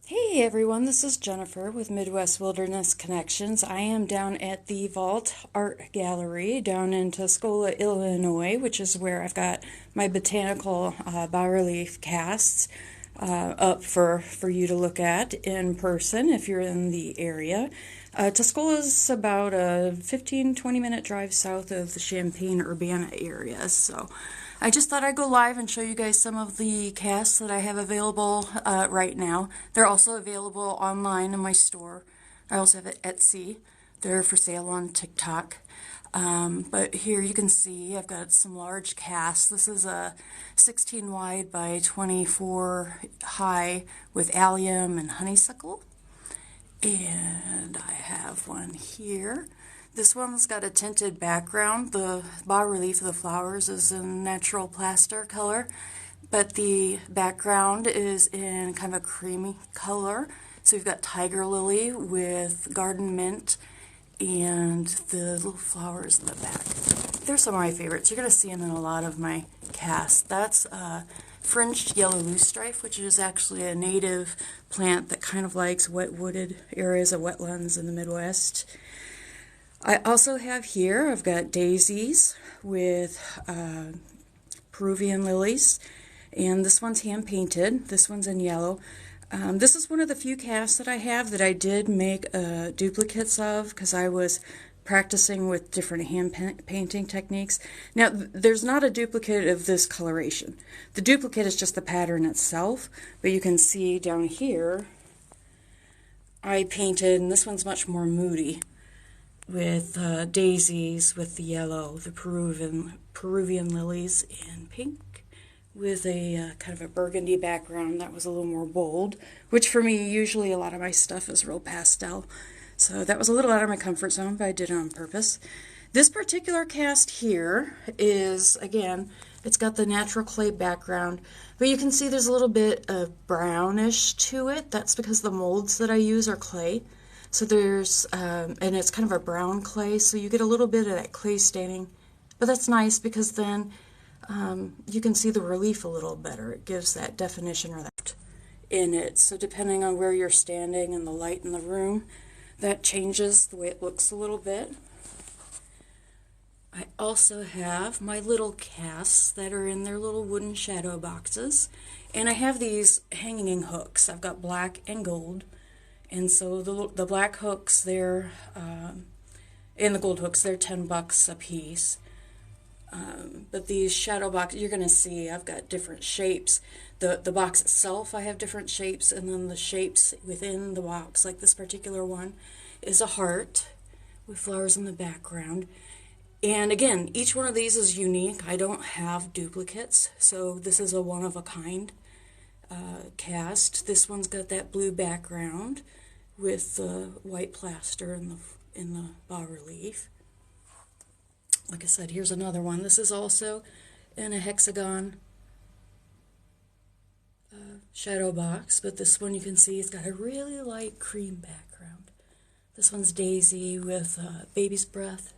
Hey everyone, this is Jennifer with Midwest Wilderness Connections. I am down at the Vault Art Gallery down in Tuscola, Illinois, which is where I've got my botanical bas-relief casts up for you to look at in person if you're in the area. Tuscola is about a 15-20 minute drive south of the Champaign-Urbana area, so I just thought I'd go live and show you guys some of the casts that I have available right now. They're also available online in my store. I also have it at Etsy. They're for sale on TikTok. But here you can see I've got some large casts. This is a 16 wide by 24 high with allium and honeysuckle. And I have one here. This one's got a tinted background. The bas-relief of the flowers is in natural plaster color, but the background is in kind of a creamy color. So you've got tiger lily with garden mint and the little flowers in the back. They're some of my favorites. You're going to see them in a lot of my casts. That's fringed yellow loosestrife, which is actually a native plant that kind of likes wet wooded areas of wetlands in the Midwest. I also have here, I've got daisies with Peruvian lilies, and this one's hand painted. This one's in yellow. This is one of the few casts that I have that I did make duplicates of because I was practicing with different hand painting techniques. Now, there's not a duplicate of this coloration. The duplicate is just the pattern itself, but you can see down here I painted, and this one's much more moody, with daisies with the yellow, the Peruvian lilies in pink, with a kind of a burgundy background that was a little more bold, which for me, usually a lot of my stuff is real pastel. So that was a little out of my comfort zone, but I did it on purpose. This particular cast here is, again, it's got the natural clay background, but you can see there's a little bit of brownish to it. That's because the molds that I use are clay. So there's, and it's kind of a brown clay, so you get a little bit of that clay staining. But that's nice because then you can see the relief a little better. It gives that definition or that in it. So depending on where you're standing and the light in the room, that changes the way it looks a little bit. I also have my little casts that are in their little wooden shadow boxes. And I have these hanging hooks. I've got black and gold. And so the black hooks, they're, and the gold hooks, they're $10 a piece. But these shadow boxes, you're going to see I've got different shapes. The box itself, I have different shapes, and then the shapes within the box, like this particular one, is a heart with flowers in the background. And again, each one of these is unique. I don't have duplicates, so this is a one-of-a-kind cast. This one's got that blue background with the white plaster in the bas-relief. Like I said, here's another one. This is also in a hexagon shadow box, but this one you can see it's got a really light cream background. This one's daisy with baby's breath.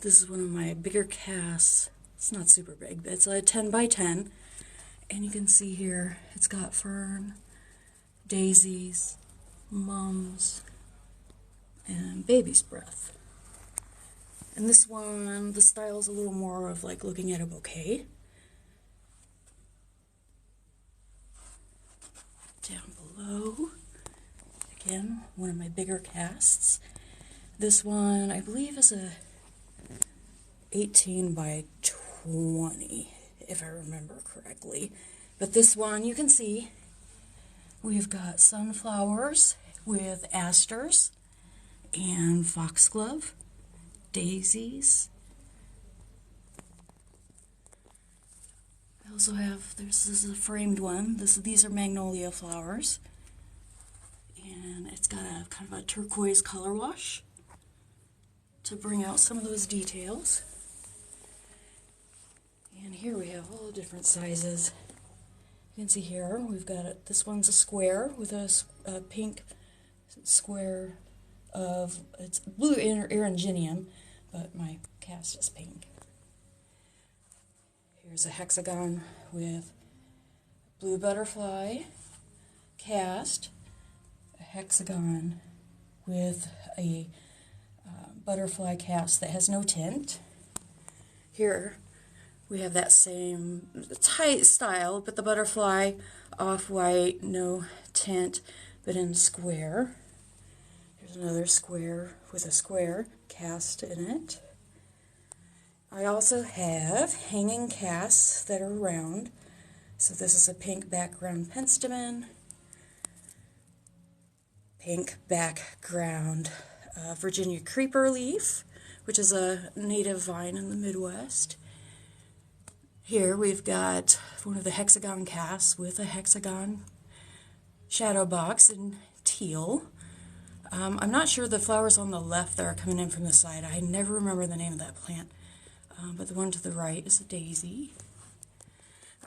This is one of my bigger casts. It's not super big, but it's a 10 by 10. And you can see here, it's got fern, daisies, mums, and baby's breath. And this one, the style is a little more of like looking at a bouquet. Down below, again, one of my bigger casts. This one, I believe, is a 18 by 20, if I remember correctly. But this one, you can see, we've got sunflowers with asters and foxglove, daisies. I also have, this is a framed one. These are magnolia flowers. And it's got a kind of a turquoise color wash to bring out some of those details. And here we have all different sizes. You can see here we've got this one's a square with a pink square of, it's blue eranginium, but my cast is pink. Here's a hexagon with blue butterfly cast a hexagon with a butterfly cast that has no tint. Here we have that same tight style, but the butterfly off-white, no tint, but in square. Here's another square with a square cast in it. I also have hanging casts that are round. So this is a pink background penstemon, pink background Virginia creeper leaf, which is a native vine in the Midwest. Here we've got one of the hexagon casts with a hexagon shadow box in teal. I'm not sure the flowers on the left that are coming in from the side. I never remember the name of that plant, but the one to the right is a daisy.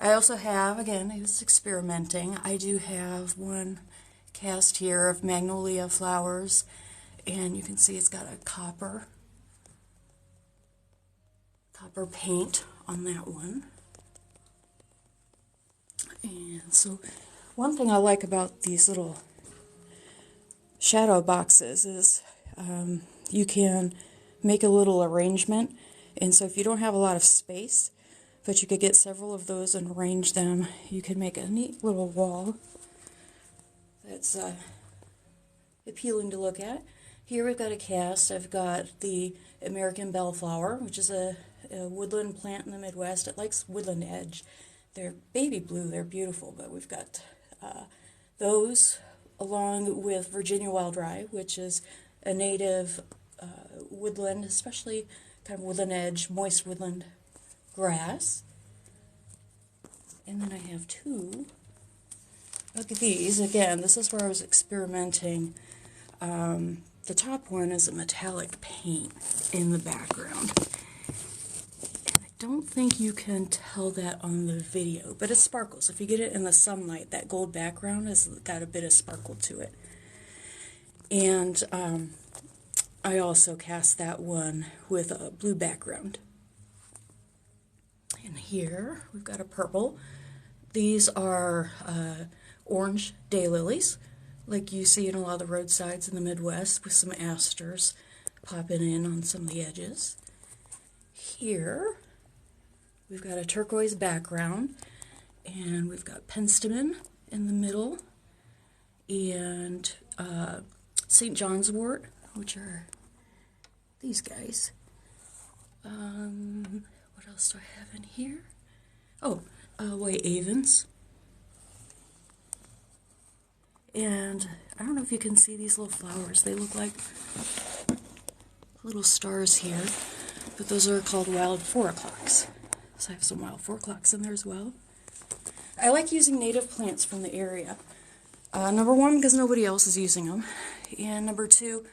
I also have, again, I was experimenting, I do have one cast here of magnolia flowers, and you can see it's got a copper paint on that one. And so one thing I like about these little shadow boxes is you can make a little arrangement, and so if you don't have a lot of space, but you could get several of those and arrange them, you can make a neat little wall that's appealing to look at. Here we've got a cast. I've got the American bellflower, which is a woodland plant in the Midwest. It likes woodland edge. They're baby blue, they're beautiful, but we've got those along with Virginia wild rye, which is a native woodland, especially kind of woodland edge, moist woodland grass. And then I have two of these. Again, this is where I was experimenting. The top one is a metallic paint in the background. And I don't think you can tell that on the video, but it sparkles. If you get it in the sunlight, that gold background has got a bit of sparkle to it. And I also cast that one with a blue background. And here we've got a purple. These are orange daylilies, like you see in a lot of the roadsides in the Midwest, with some asters popping in on some of the edges. Here we've got a turquoise background, and we've got penstemon in the middle, and St. John's wort, which are these guys. What else do I have in here? Oh, white avens. And I don't know if you can see these little flowers. They look like little stars here, but those are called wild 4 o'clocks. So I have some wild 4 o'clocks in there as well. I like using native plants from the area. Number one, because nobody else is using them. And number two,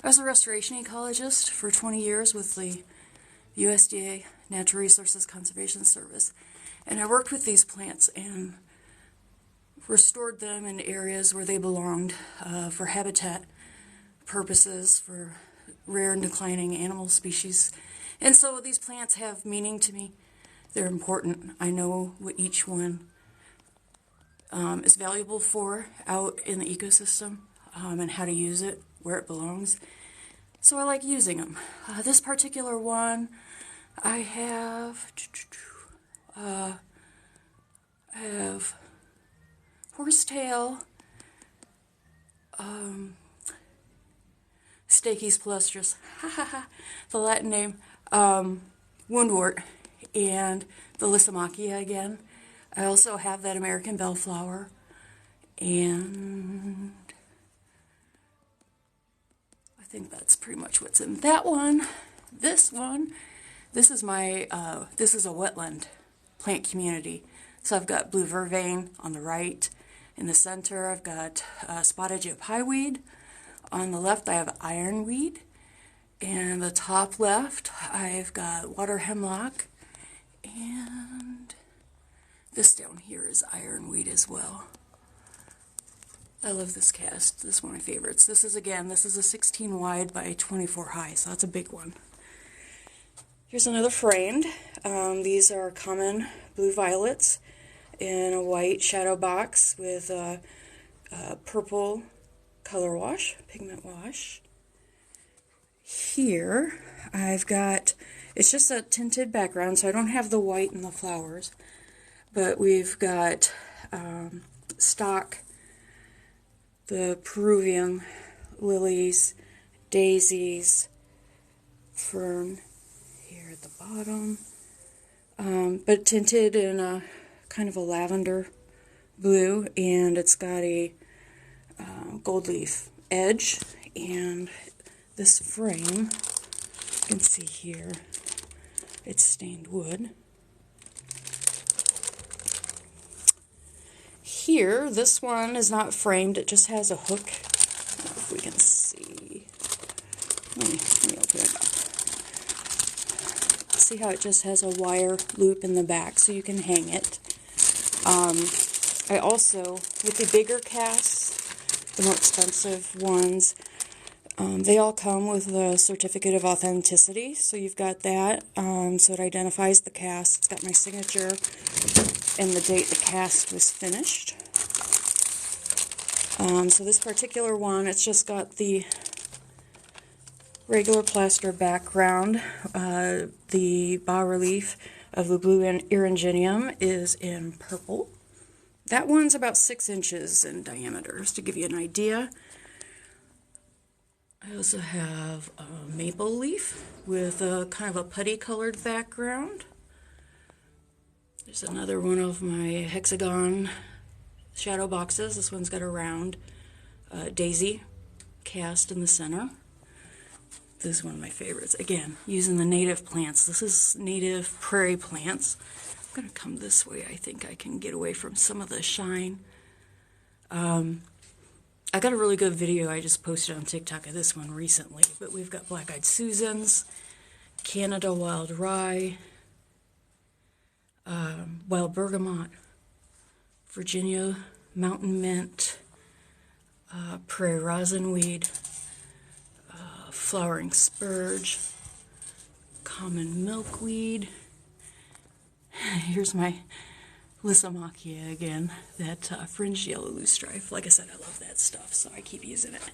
I was a restoration ecologist for 20 years with the USDA Natural Resources Conservation Service. And I worked with these plants and restored them in areas where they belonged for habitat purposes, for rare and declining animal species. And so these plants have meaning to me. They're important. I know what each one is valuable for out in the ecosystem, and how to use it, where it belongs. So I like using them. This particular one, I have horsetail, Stachys palustris, the Latin name, woundwort, and the Lysimachia again. I also have that American bellflower, and I think that's pretty much what's in that one. This is my, this is a wetland plant community. So I've got blue vervain on the right. In the center, I've got spotted gyp highweed. On the left, I have ironweed. And the top left, I've got water hemlock. And this down here is ironweed as well. I love this cast. This is one of my favorites. This is a 16 wide by 24 high, so that's a big one. Here's another framed. These are common blue violets in a white shadow box with purple color wash, pigment wash. Here I've got, it's just a tinted background, so I don't have the white and the flowers, but we've got stock, the Peruvian lilies, daisies, fern here at the bottom, but tinted in a kind of a lavender blue, and it's got a gold leaf edge. And this frame, you can see here, it's stained wood. Here, this one is not framed, it just has a hook. I don't know if we can see. Let me open it up. See how it just has a wire loop in the back so you can hang it. I also, with the bigger casts, the more expensive ones, they all come with a certificate of authenticity, so you've got that, so it identifies the cast. It's got my signature and the date the cast was finished. So this particular one, it's just got the regular plaster background. The bas relief of the blue Eranginium is in purple. That one's about 6 inches in diameter, just to give you an idea. I also have a maple leaf with a kind of a putty colored background. There's another one of my hexagon shadow boxes. This one's got a round daisy cast in the center. This is one of my favorites. Again, using the native plants. This is native prairie plants. I'm going to come this way. I think I can get away from some of the shine. I got a really good video I just posted on TikTok of this one recently, but we've got black-eyed Susans, Canada wild rye, wild bergamot, Virginia mountain mint, prairie rosinweed, flowering spurge, common milkweed. Here's my Lysimachia again, that fringed yellow loosestrife. Like I said, I love that stuff, so I keep using it.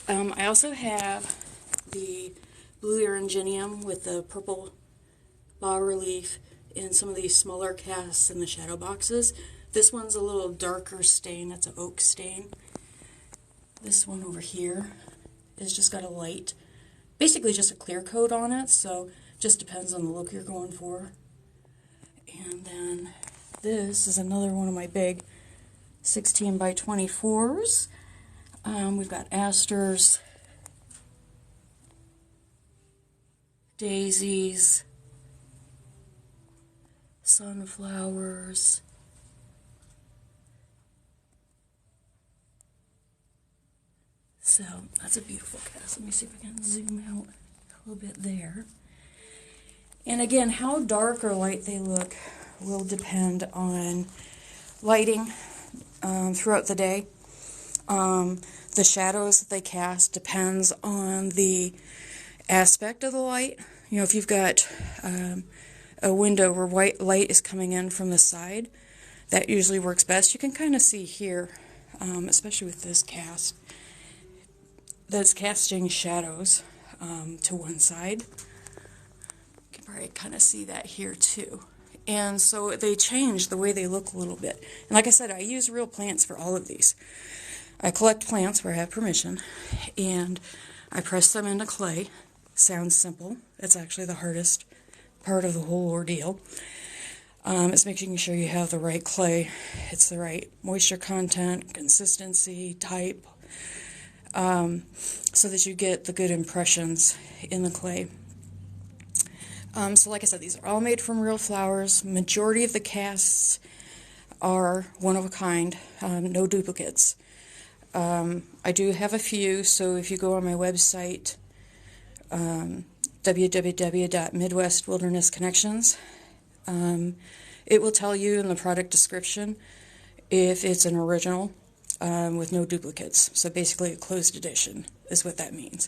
I also have the blue Eranginium with the purple bas relief in some of these smaller casts in the shadow boxes. This one's a little darker stain. That's an oak stain. This one over here is just got a light, basically just a clear coat on it, so just depends on the look you're going for. And then this is another one of my big 16 by 24s. We've got asters, daisies, sunflowers, so that's a beautiful cast. Let me see if I can zoom out a little bit there. And again, how dark or light they look will depend on lighting throughout the day. The shadows that they cast depends on the aspect of the light. You know, if you've got a window where white light is coming in from the side, that usually works best. You can kind of see here, especially with this cast, that's casting shadows to one side. You can probably kind of see that here too. And so they change the way they look a little bit. And like I said, I use real plants for all of these. I collect plants where I have permission, and I press them into clay. Sounds simple. It's actually the hardest part of the whole ordeal. It's making sure you have the right clay. It's the right moisture content, consistency, type, so that you get the good impressions in the clay. So like I said, these are all made from real flowers. Majority of the casts are one of a kind, no duplicates. I do have a few, so if you go on my website, www.Midwest Wilderness Connections, it will tell you in the product description if it's an original with no duplicates. So basically a closed edition is what that means.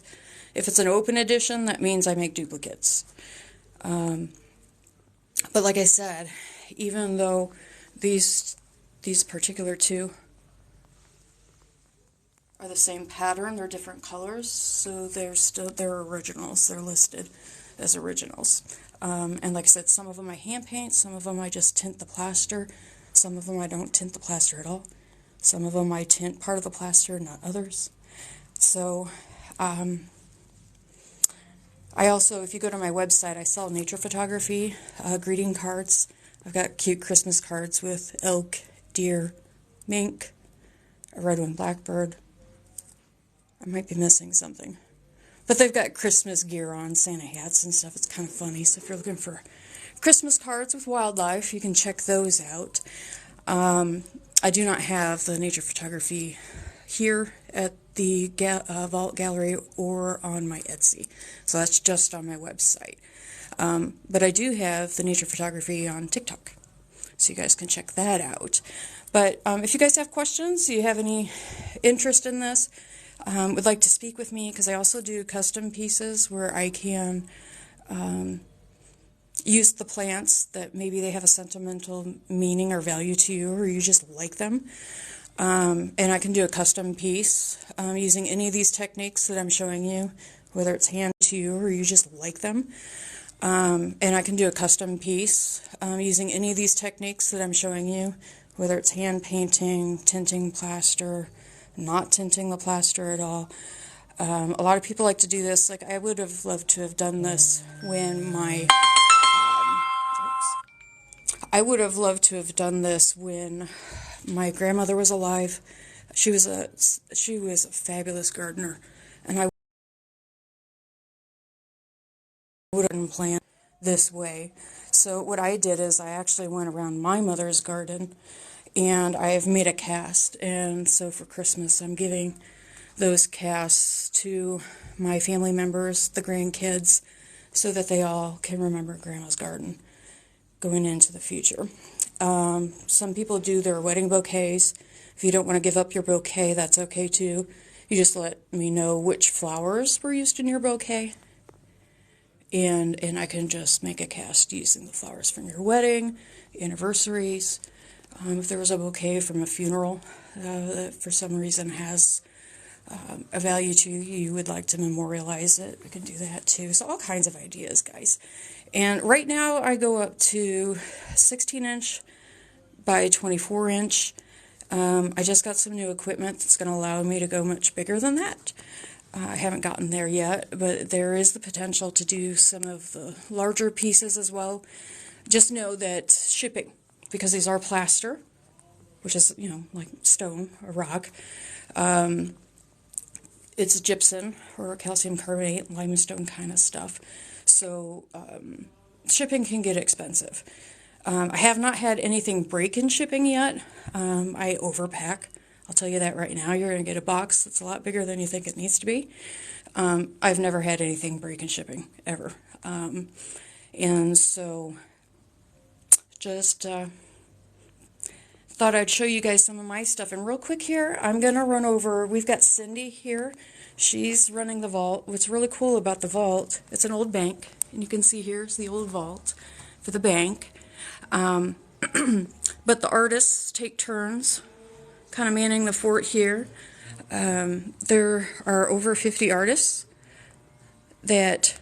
If it's an open edition, that means I make duplicates. But like I said, even though these particular two are the same pattern. They're different colors, so they're originals. They're listed as originals. And like I said, some of them I hand paint, some of them I just tint the plaster, some of them I don't tint the plaster at all. Some of them I tint part of the plaster, not others. So, I also, if you go to my website, I sell nature photography, greeting cards. I've got cute Christmas cards with elk, deer, mink, a red-winged blackbird. I might be missing something. But they've got Christmas gear on, Santa hats and stuff. It's kind of funny. So if you're looking for Christmas cards with wildlife, you can check those out. I do not have the nature photography here at the Vault Gallery or on my Etsy. So that's just on my website. But I do have the nature photography on TikTok. So you guys can check that out. But if you guys have questions, you have any interest in this, would like to speak with me, because I also do custom pieces where I can use the plants that maybe they have a sentimental meaning or value to you, or you just like them. And I can do a custom piece using any of these techniques that I'm showing you, whether it's hand to you or you just like them. And I can do a custom piece using any of these techniques that I'm showing you, whether it's hand painting, tinting plaster, not tinting the plaster at all. A lot of people like to do this. Like, I would have loved to have done this when my grandmother was alive. She was a fabulous gardener, and I would have planned this way. So what I did is I actually went around my mother's garden, and I have made a cast. And so for Christmas, I'm giving those casts to my family members, the grandkids, so that they all can remember Grandma's garden going into the future. Some people do their wedding bouquets. If you don't want to give up your bouquet, that's okay too. You just let me know which flowers were used in your bouquet, and I can just make a cast using the flowers from your wedding, anniversaries. If there was a bouquet from a funeral that for some reason has a value to you, you would like to memorialize it, we can do that too. So all kinds of ideas, guys. And right now I go up to 16-inch by 24-inch. I just got some new equipment that's going to allow me to go much bigger than that. I haven't gotten there yet, but there is the potential to do some of the larger pieces as well. Just know that shipping, because these are plaster, which is, like stone or rock, it's gypsum or calcium carbonate, limestone kind of stuff. So shipping can get expensive. I have not had anything break in shipping yet. I overpack. I'll tell you that right now. You're going to get a box that's a lot bigger than you think it needs to be. I've never had anything break in shipping, ever. And so just thought I'd show you guys some of my stuff. And real quick here, I'm going to run over, we've got Cindy here. She's running the vault. What's really cool about the vault, it's an old bank. And you can see here's the old vault for the bank. But the artists take turns kind of manning the fort here. There are over 50 artists that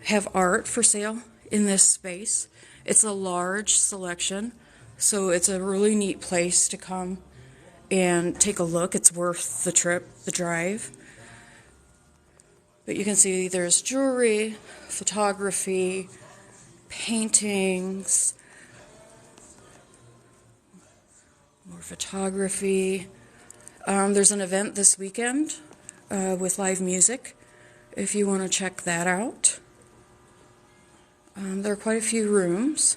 have art for sale in this space. It's a large selection, so it's a really neat place to come and take a look. It's worth the trip, the drive. But you can see there's jewelry, photography, paintings, more photography. There's an event this weekend with live music, if you want to check that out. There are quite a few rooms.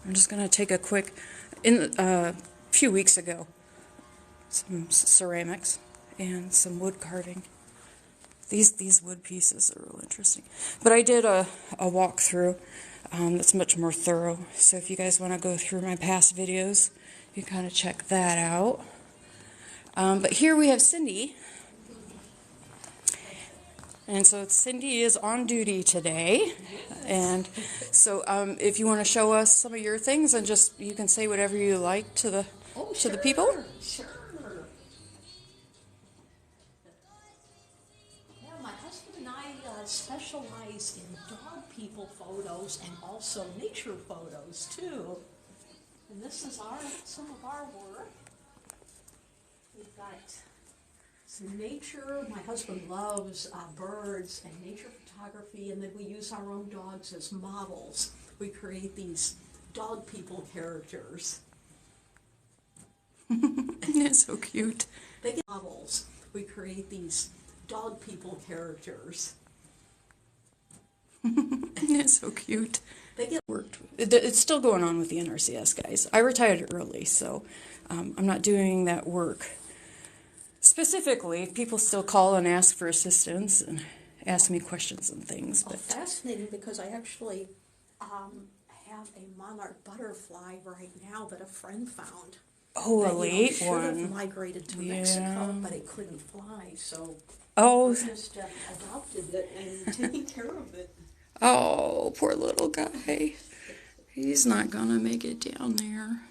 I'm just going to take a quick, a few weeks ago, some ceramics and some wood carving. These wood pieces are real interesting. But I did a walkthrough that's much more thorough. So if you guys want to go through my past videos, you can kind of check that out. But here we have Cindy. And so Cindy is on duty today. And so if you want to show us some of your things, and just you can say whatever you like to the people. Sure. specialize in dog people photos and also nature photos too. And this is some of our work. We've got some nature. My husband loves birds and nature photography, and then we use our own dogs as models. We create these dog people characters. It's so cute. They get models. We create these dog people characters. It's so cute. They get worked. It's still going on with the NRCS, guys. I retired early, so I'm not doing that work. Specifically, people still call and ask for assistance and ask me questions and things. But fascinating, because I actually have a monarch butterfly right now that a friend found. Oh, a late should one. have migrated to Mexico, but it couldn't fly, so oh, just adopted it and taking care of it. Oh, poor little guy. He's not gonna make it down there.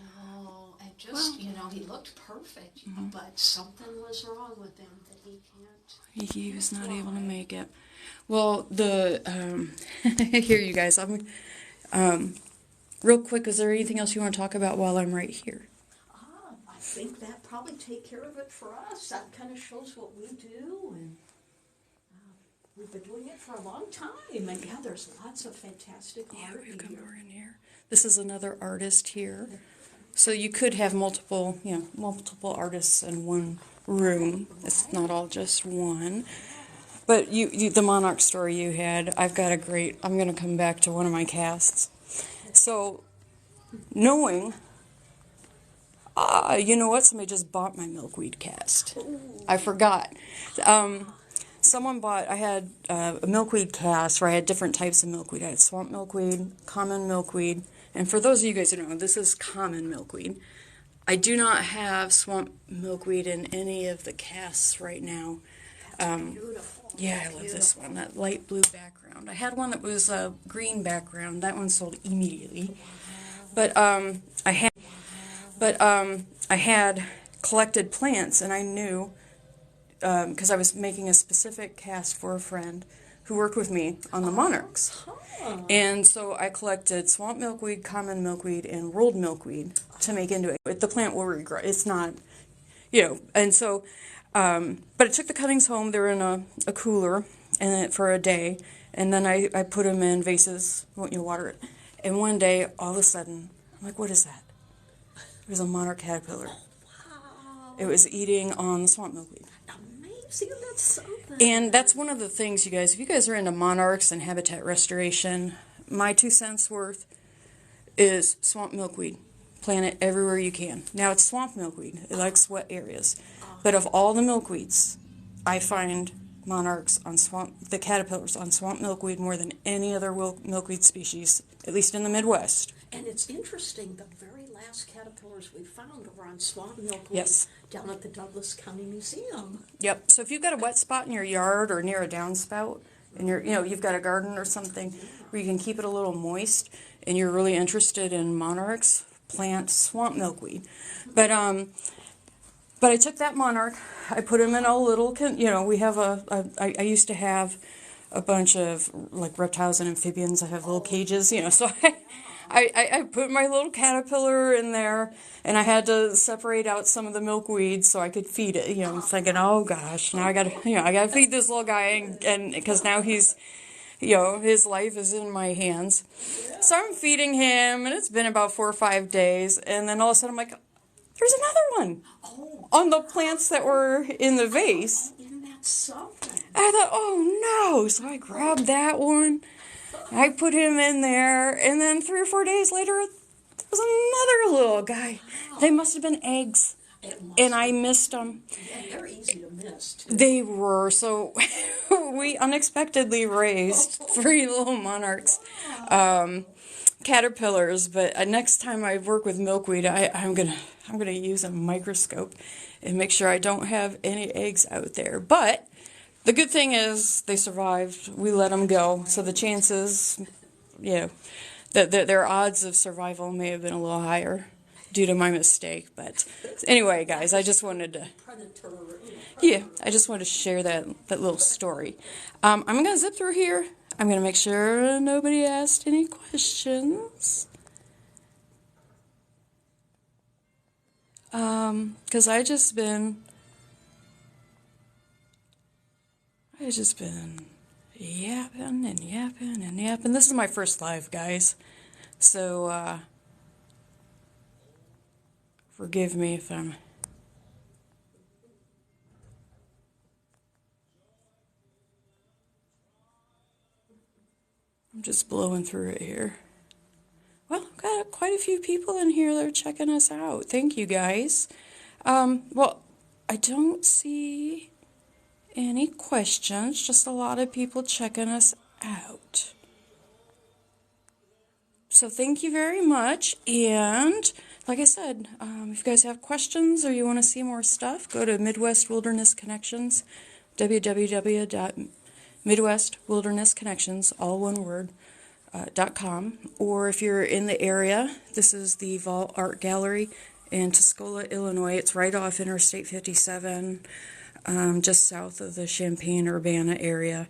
No, and just, he looked perfect, but something was wrong with him that he can't. He was not able to make it. Well, here, you guys, I'm, real quick, is there anything else you want to talk about while I'm right here? I think that probably take care of it for us. That kind of shows what we do, and we've been doing it for a long time. And yeah, there's lots of fantastic art we've got here. more in here. This is another artist here. So you could have multiple artists in one room. It's not all just one. But the monarch story you had, I'm going to come back to one of my casts. So, knowing, you know what? Somebody just bought my milkweed cast. I forgot. Someone bought, I had a milkweed cast where I had different types of milkweed. I had swamp milkweed, common milkweed, and for those of you guys who don't know, this is common milkweed. I do not have swamp milkweed in any of the casts right now. Beautiful. Yeah, I love this one, that light blue background. I had one that was a green background. That one sold immediately. But I had collected plants, and I knew, because I was making a specific cast for a friend who worked with me on the monarchs. And so I collected swamp milkweed, common milkweed, and rolled milkweed to make into it. The plant will regrow. It's not, and so, but I took the cuttings home. They were in a cooler and for a day, and then I put them in vases, water it. And one day, all of a sudden, I'm like, what is that? It was a monarch caterpillar. Wow. It was eating on the swamp milkweed. Amazing, that's something. And that's one of the things, you guys, if you guys are into monarchs and habitat restoration, my 2 cents worth is swamp milkweed. Plant it everywhere you can. Now, it's swamp milkweed. It likes wet areas. But of all the milkweeds, I find monarchs on the caterpillars on swamp milkweed more than any other milkweed species, at least in the Midwest. And it's interesting, the very last caterpillars we found were on swamp milkweed. Yes. Down at the Douglas County Museum. Yep. So if you've got a wet spot in your yard or near a downspout, and you've got a garden or something where you can keep it a little moist, and you're really interested in monarchs, plant swamp milkweed. But I took that monarch, I put him in a little, we have I used to have a bunch of like reptiles and amphibians. I have little cages, so I put my little caterpillar in there, and I had to separate out some of the milkweed so I could feed it. Thinking, oh gosh, now I gotta feed this little guy, and because now he's, his life is in my hands. So I'm feeding him, and it's been about 4 or 5 days, and then all of a sudden I'm like, there's another one on the plants that were in the vase. Isn't that something? I thought, oh no! So I grabbed that one. I put him in there, and then 3 or 4 days later, there was another little guy. They must have been eggs, and I missed them. Yeah, they're easy to miss, too. They were, so we unexpectedly raised 3 little monarchs, caterpillars. But next time I work with milkweed, I'm gonna use a microscope and make sure I don't have any eggs out there. But the good thing is they survived. We let them go. So the chances, that their odds of survival may have been a little higher due to my mistake. But anyway, guys, I just wanted to... Predator. Yeah, I just wanted to share that little story. I'm going to zip through here. I'm going to make sure nobody asked any questions. Because I just been yapping and yapping and yapping. This is my first live, guys. So, forgive me if I'm just blowing through it here. Well, I've got quite a few people in here that are checking us out. Thank you, guys. Well, I don't see any questions, just a lot of people checking us out. So thank you very much. And like I said, if you guys have questions or you want to see more stuff, go to Midwest Wilderness Connections, www.midwestwildernessconnections, all one word, .com. Or if you're in the area, this is the Vault Art Gallery in Tuscola, Illinois. It's right off Interstate 57, just south of the Champaign-Urbana area.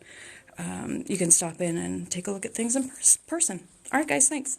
You can stop in and take a look at things in person. All right, guys, thanks.